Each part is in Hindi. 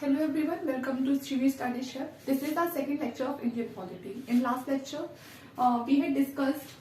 Hello everyone, welcome to Shrivi Study Share. This is our second lecture of Indian polity. In last lecture, we had discussed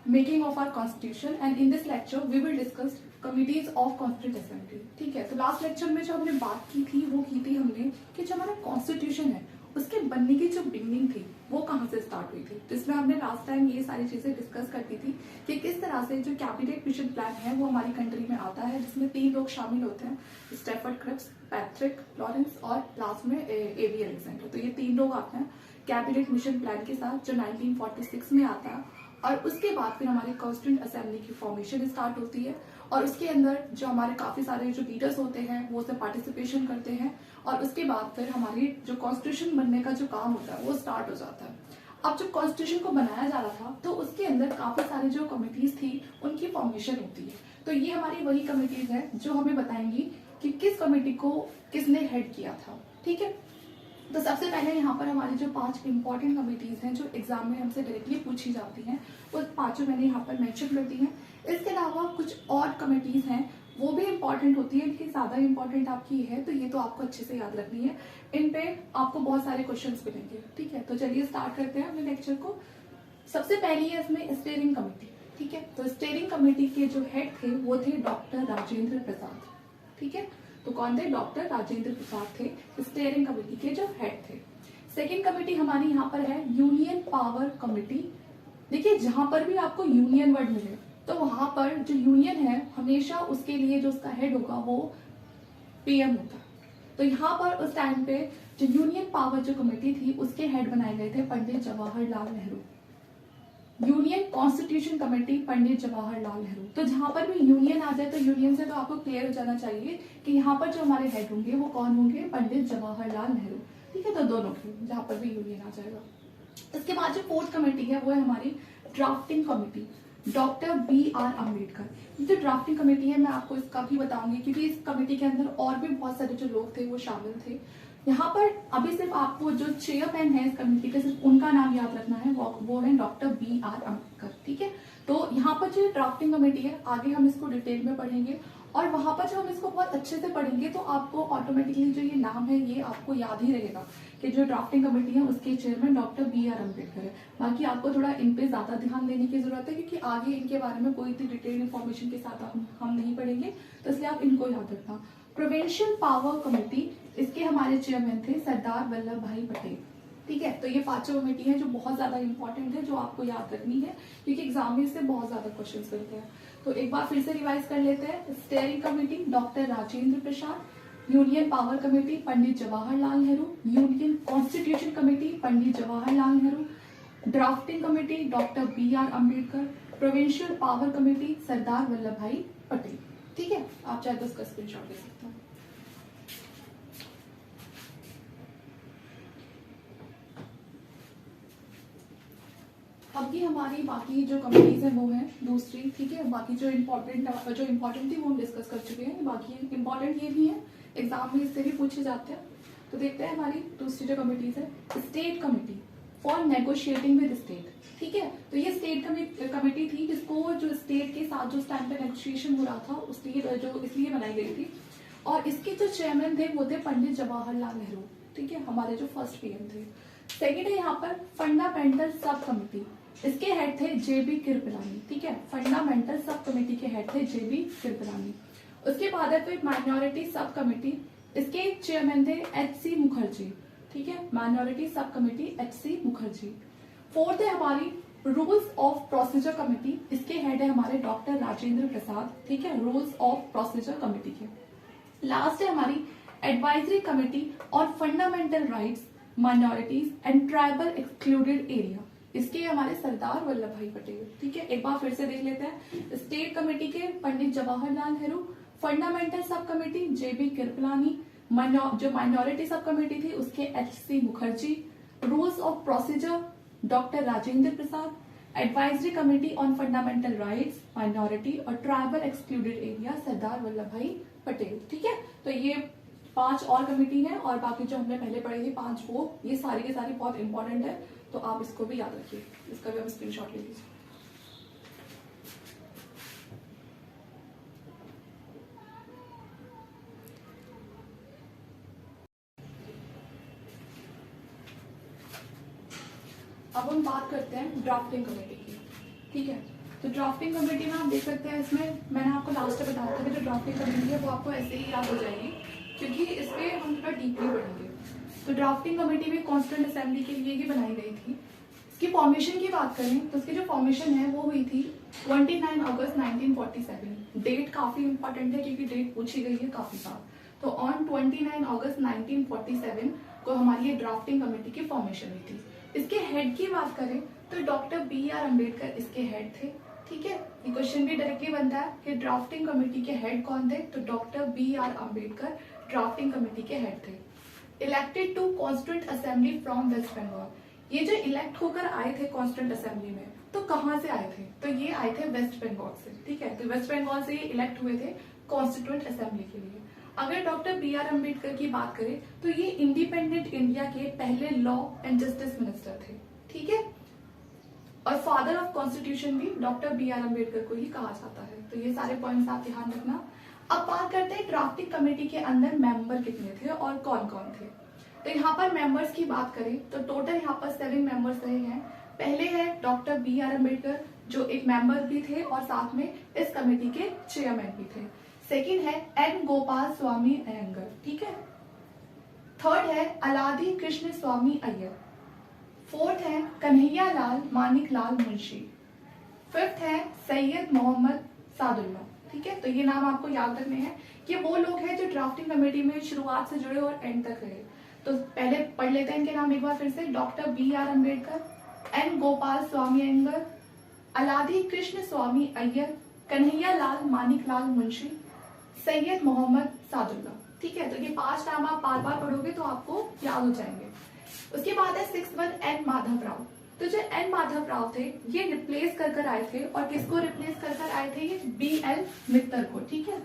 making of our constitution and in this lecture we will discuss committees of Constituent Assembly. ठीक है, तो लास्ट लेक्चर में जो हमने बात की थी वो की थी हमने कि जो हमारा कॉन्स्टिट्यूशन है उसके बनने की जो बिगनिंग थी वो कहाँ से स्टार्ट हुई थी, जिसमें हमने लास्ट टाइम ये सारी चीजें डिस्कस करती थी कि किस तरह से जो कैबिनेट मिशन प्लान है वो हमारी कंट्री में आता है, जिसमें 3 लोग शामिल होते हैं, स्टेफर्ड क्रिप्स, पैट्रिक लॉरेंस और लास्ट में एवी अलेक्जेंडर। तो ये 3 लोग आते हैं कैबिनेट मिशन प्लान के साथ जो 1946 में आता है और उसके बाद फिर हमारी कॉन्स्टिट्यूएंट असेंबली की फॉर्मेशन स्टार्ट होती है और उसके अंदर जो हमारे काफी सारे जो लीडर्स होते हैं वो उसमें पार्टिसिपेशन करते हैं और उसके बाद फिर हमारी जो कॉन्स्टिट्यूशन बनने का जो काम होता है वो स्टार्ट हो जाता है। अब जब कॉन्स्टिट्यूशन को बनाया जा रहा था तो उसके अंदर काफी सारी जो कमिटीज थी उनकी फॉर्मेशन होती है। तो ये हमारी वही कमिटीज है जो हमें बताएंगी कि किस कमेटी को किसने हेड किया था। ठीक है, तो सबसे पहले यहाँ पर हमारी जो 5 इंपॉर्टेंट कमिटीज हैं जो एग्जाम में हमसे डायरेक्टली पूछी जाती हैं वो 5 मैंने यहाँ पर मेंशन कर दी हैं। इसके अलावा कुछ और कमिटीज हैं वो भी इंपॉर्टेंट होती है, लेकिन ज्यादा इंपॉर्टेंट आपकी है तो ये तो आपको अच्छे से याद रखनी है, इन पे आपको बहुत सारे क्वेश्चंस मिलेंगे। ठीक है, तो चलिए स्टार्ट करते हैं अपने लेक्चर को। सबसे पहली है इसमें स्टीयरिंग कमेटी। ठीक है, तो स्टीयरिंग कमेटी के जो हेड थे वो थे डॉक्टर राजेंद्र प्रसाद। ठीक है, तो कौन थे? डॉक्टर राजेंद्र प्रसाद थे स्टीयरिंग कमेटी के जो हेड थे। सेकेंड कमेटी हमारी यहाँ पर है यूनियन पावर कमेटी। देखिए, जहां पर भी आपको यूनियन वर्ड मिले तो वहां पर जो यूनियन है हमेशा उसके लिए जो उसका हेड होगा वो पीएम होता है। तो यहाँ पर उस टाइम पे जो यूनियन पावर जो कमेटी थी उसके हेड बनाए गए थे Pandit Jawaharlal Nehru. Union constitution committee Pandit Jawaharlal Nehru. तो जहां पर भी यूनियन आ जाए तो यूनियन से तो आपको क्लियर हो जाना चाहिए कि यहाँ पर जो हमारे हेड होंगे वो कौन होंगे? पंडित जवाहरलाल नेहरू। ठीक है, तो दोनों के जहां पर भी यूनियन आ जाएगा। इसके बाद जो 4th कमेटी है वो है हमारी drafting committee, doctor BR Ambedkar. ये जो ड्राफ्टिंग कमेटी है मैं आपको इसका भी बताऊंगी क्योंकि इस कमेटी के अंदर और भी बहुत सारे जो लोग थे वो शामिल थे। यहाँ पर अभी सिर्फ आपको जो चेयरमैन है इस कमेटी के सिर्फ उनका नाम याद रखना है, वो है डॉक्टर BR अम्बेडकर। ठीक है, तो यहाँ पर जो ड्राफ्टिंग कमेटी है आगे हम इसको डिटेल में पढ़ेंगे और वहां पर जब हम इसको बहुत अच्छे से पढ़ेंगे तो आपको ऑटोमेटिकली जो ये नाम है ये आपको याद ही रहेगा कि जो ड्राफ्टिंग कमेटी है उसके चेयरमैन डॉक्टर BR अम्बेडकर है। बाकी आपको थोड़ा इन पे ज्यादा ध्यान देने की जरूरत है क्योंकि आगे इनके बारे में कोई भी डिटेल इन्फॉर्मेशन के साथ हम नहीं पढ़ेंगे, तो इसलिए आप इनको याद रखना। प्रोविंशियल पावर कमेटी, इसके हमारे चेयरमैन थे सरदार वल्लभ भाई पटेल। ठीक है, तो ये 5 कमेटी है जो बहुत ज्यादा इंपॉर्टेंट है, जो आपको याद रखनी है क्योंकि एग्जाम में इससे बहुत ज्यादा क्वेश्चन बनते हैं। तो एक बार फिर से रिवाइज कर लेते हैं। Steering committee doctor Rajendra Prasad, union power committee Pandit Jawaharlal Nehru, union constitution committee Pandit Jawaharlal Nehru, drafting committee doctor BR Ambedkar, provincial power committee Sardar Vallabh Bhai Patel. ठीक है, आप चाहे तो इसका स्क्रीनशॉट ले सकते हैं। अब की हमारी बाकी जो कमेटीज है वो है दूसरी। ठीक है, बाकी जो इम्पोर्टेंट थी वो हम डिस्कस कर चुके हैं। बाकी इम्पोर्टेंट ये भी है, एग्जाम में इससे भी पूछे जाते हैं। तो देखते हैं हमारी दूसरी जो कमेटीज है, state committee for negotiating with state. ठीक है, तो ये स्टेट कमेटी थी जिसको जो स्टेट के साथ जो उस टाइम पे नेगोशिएशन हो रहा था उसलिए जो इसलिए बनाई गई थी और इसके जो चेयरमैन थे वो थे पंडित जवाहरलाल नेहरू। ठीक है, हमारे जो फर्स्ट PM थे। सेकेंड है यहाँ पर फंडामेंटल सब कमेटी, इसके हेड थे JB कृपलानी। ठीक है, फंडामेंटल सब कमेटी के हेड थे JB कृपलानी। उसके बाद है फिर माइनॉरिटी सब कमेटी, इसके चेयरमैन थे HC मुखर्जी। ठीक है, minority sub committee HC Mukherjee. 4th है हमारी रूल्स ऑफ प्रोसीजर कमेटी, इसके हेड है हमारे डॉक्टर राजेंद्र प्रसाद। ठीक है, रूल्स ऑफ प्रोसीजर कमेटी के। लास्ट है हमारी एडवाइजरी कमेटी और fundamental rights, minorities and tribal excluded area, इसके हमारे सरदार वल्लभ भाई पटेल। ठीक है, एक बार फिर से देख लेते हैं। स्टेट कमेटी के Pandit Jawaharlal Nehru, fundamental subcommittee JB Kripalani, जो माइनॉरिटी सब कमेटी थी उसके HC Mukherjee, rules of procedure doctor Rajendra Prasad, advisory committee on fundamental rights, minority और tribal excluded area Sardar Vallabh Bhai Patel. ठीक है, तो ये 5 और कमेटी है और बाकी जो हमने पहले पढ़ी थी 5 वो ये सारी की सारी बहुत इंपॉर्टेंट है, तो आप इसको भी याद रखिए। इसका भी हम स्क्रीनशॉट ले लीजिए। अब हम बात करते हैं ड्राफ्टिंग कमेटी की, ठीक है। तो ड्राफ्टिंग कमेटी में आप देख सकते हैं, इसमें मैंने आपको लास्ट में बताया था कि जो ड्राफ्टिंग कमेटी है वो आपको ऐसे ही याद हो जाएगी, क्योंकि इस पर हम थोड़ा डीपली पढ़ेंगे। तो ड्राफ्टिंग कमेटी भी कॉन्स्टिट्यूएंट असेंबली के लिए ही बनाई गई थी। इसकी फॉर्मेशन की बात करें तो इसकी जो फॉर्मेशन है वो हुई थी 29 अगस्त 1947। डेट काफी इंपॉर्टेंट है क्योंकि डेट पूछी गई है काफी बार। तो ऑन 29 अगस्त 1947 को हमारी ये ड्राफ्टिंग कमेटी की फॉर्मेशन हुई थी। इसके हेड की बात करें तो डॉक्टर बी.आर. अम्बेडकर इसके हेड थे, ठीक है। ये क्वेश्चन भी डायरेक्टली बनता है कि ड्राफ्टिंग कमेटी के हेड कौन थे, तो doctor B R. Ambedkar drafting committee के हेड थे। Elected to constituent assembly from West Bengal, ये जो इलेक्ट होकर आए थे कॉन्स्टिट्यूएंट असेंबली में, तो कहाँ से आए थे, तो ये आए थे वेस्ट बंगाल से, ठीक है। तो वेस्ट बंगाल से ये इलेक्ट हुए थे कॉन्स्टिट्यूएंट असेंबली के लिए। अगर डॉक्टर बी.आर. अम्बेडकर की बात करें तो ये इंडिपेंडेंट इंडिया के पहले लॉ एंड जस्टिस मिनिस्टर थे, ठीक है। और फादर ऑफ कॉन्स्टिट्यूशन भी डॉक्टर बी.आर. अम्बेडकर को ही कहा जाता है। तो ये सारे पॉइंट्स आप ध्यान रखना। अब बात करते हैं ड्राफ्टिंग कमेटी के अंदर मेंबर कितने थे और कौन कौन थे। तो यहाँ पर मेंबर्स की बात करें तो टोटल यहाँ पर 7 मेंबर्स रहे हैं। पहले है डॉक्टर बी.आर. अम्बेडकर जो एक मेंबर भी थे और साथ में इस कमेटी के चेयरमैन भी थे। सेकंड है एन गोपाल स्वामी अयंगर, ठीक है। थर्ड है अलादी कृष्ण स्वामी अय्यर। फोर्थ है कन्हैया लाल मानिक लाल मुंशी। फिफ्थ है सैयद मोहम्मद सादुल्ला, ठीक है। तो ये नाम आपको याद रखने हैं। ये वो लोग हैं जो ड्राफ्टिंग कमेटी में शुरुआत से जुड़े और एंड तक रहे। तो पहले पढ़ लेते हैं इनके नाम एक बार फिर से। Doctor B R. Ambedkar, N Gopalaswami Ayyangar, Alladi Krishnaswami Ayyar, Kanhaiya Lal Manik Lal Munshi, Syed Mohammad Saadulla, ठीक है। तो ये 5 नाम आप बार बार पढ़ोगे तो आपको याद हो जाएंगे। उसके बाद है 6th one N Madhav Rao. तो जो एन माधव राव थे ये रिप्लेस कर आए थे, और किसको रिप्लेस कर आए थे, ये बी.एल. मित्तर को, ठीक है।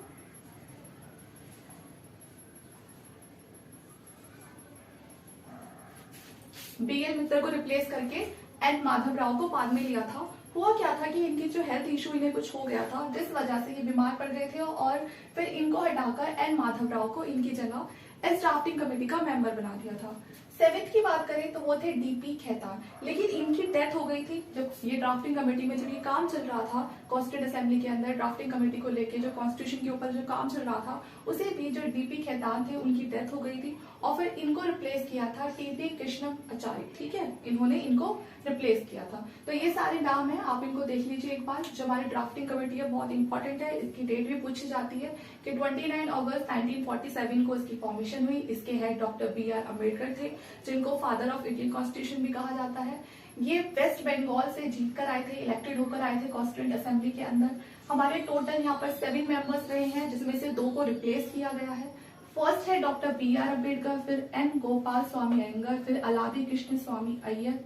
बी.एल. मित्तर को रिप्लेस करके एन माधव राव को बाद में लिया था। हुआ क्या था कि इनकी जो हेल्थ इशू इन्हें कुछ हो गया था, जिस वजह से ये बीमार पड़ गए थे, और फिर इनको हटाकर एन माधव राव को इनकी जगह इस ड्राफ्टिंग कमेटी का मेंबर बना दिया था। 7th की बात करें तो वो थे डी.पी. खेतान, लेकिन इनकी डेथ हो गई थी जब ये ड्राफ्टिंग कमेटी में जब ये काम चल रहा था कॉन्स्टिट्यूएंट असेंबली के अंदर ड्राफ्टिंग कमेटी को लेके जो कॉन्स्टिट्यूशन के ऊपर जो काम चल रहा था, उसे भी जो डी.पी. खेतान थे उनकी डेथ हो गई थी, और फिर इनको रिप्लेस किया था टी.पी. कृष्णाचार्य, ठीक है। इन्होंने इनको रिप्लेस किया था। तो ये सारे नाम है, आप इनको देख लीजिए एक बार। जो हमारी ड्राफ्टिंग कमेटी है बहुत इंपॉर्टेंट है, इसकी डेट भी पूछी जाती है कि 29 अगस्त 1947 को इसकी फॉर्मेशन हुई। इसके हेड डॉक्टर बी.आर. अम्बेडकर थे, जिनको फादर ऑफ इंडियन कॉन्स्टिट्यूशन भी कहा जाता है। ये वेस्ट बंगाल से जीत कर आए थे, इलेक्टेड होकर आए थे कॉन्स्टिट्यूएंट असेंबली के अंदर। हमारे टोटल यहाँ पर 7 मेंबर्स रहे हैं, जिसमें से 2 को रिप्लेस किया गया है। फर्स्ट है डॉक्टर बी.आर. अम्बेडकर, फिर एन गोपाल स्वामी अयंगर, फिर अलादी कृष्ण स्वामी अय्यर,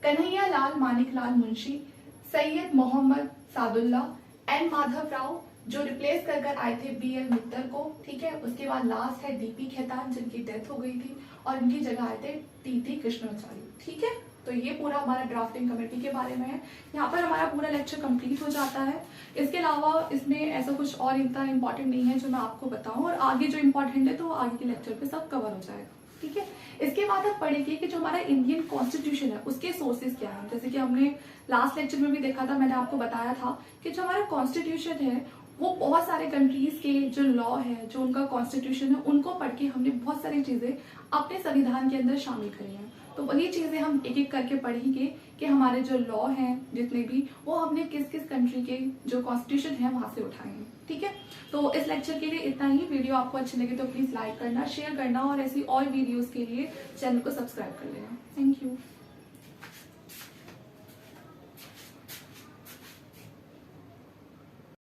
कन्हैया लाल मानिक लाल मुंशी, सैयद मोहम्मद सादुल्ला, एन माधव राव जो रिप्लेस कर आए थे बी.एल. मित्तर को, ठीक है। उसके बाद लास्ट है डी.पी. खेतान जिनकी डेथ हो गई थी, और इनकी जगह आए थे टी.टी. कृष्णाचार्य, ठीक है। तो ये पूरा हमारा ड्राफ्टिंग कमेटी के बारे में है। यहाँ पर हमारा पूरा लेक्चर कंप्लीट हो जाता है। इसके अलावा इसमें ऐसा कुछ और इतना इम्पोर्टेंट नहीं है जो मैं आपको बताऊं, और आगे जो इम्पोर्टेंट है तो आगे के लेक्चर पे सब कवर हो जाएगा, ठीक है। इसके बाद हम पढ़ेंगे कि जो हमारा इंडियन कॉन्स्टिट्यूशन है उसके सोर्सेज क्या है। जैसे कि हमने लास्ट लेक्चर में भी देखा था, मैंने आपको बताया था कि जो हमारा कॉन्स्टिट्यूशन है वो बहुत सारे कंट्रीज के जो लॉ है, जो उनका कॉन्स्टिट्यूशन है, उनको पढ़ के हमने बहुत सारी चीजें अपने संविधान के अंदर शामिल करी हैं। तो वही चीजें हम एक एक करके पढ़ेंगे कि हमारे जो लॉ हैं जितने भी, वो हमने किस किस कंट्री के जो कॉन्स्टिट्यूशन है वहां से उठाए हैं, ठीक है। तो इस लेक्चर के लिए इतना ही। वीडियो आपको अच्छी लगे तो प्लीज लाइक करना, शेयर करना, और ऐसी और वीडियोस के लिए चैनल को सब्सक्राइब कर लेना। Thank you.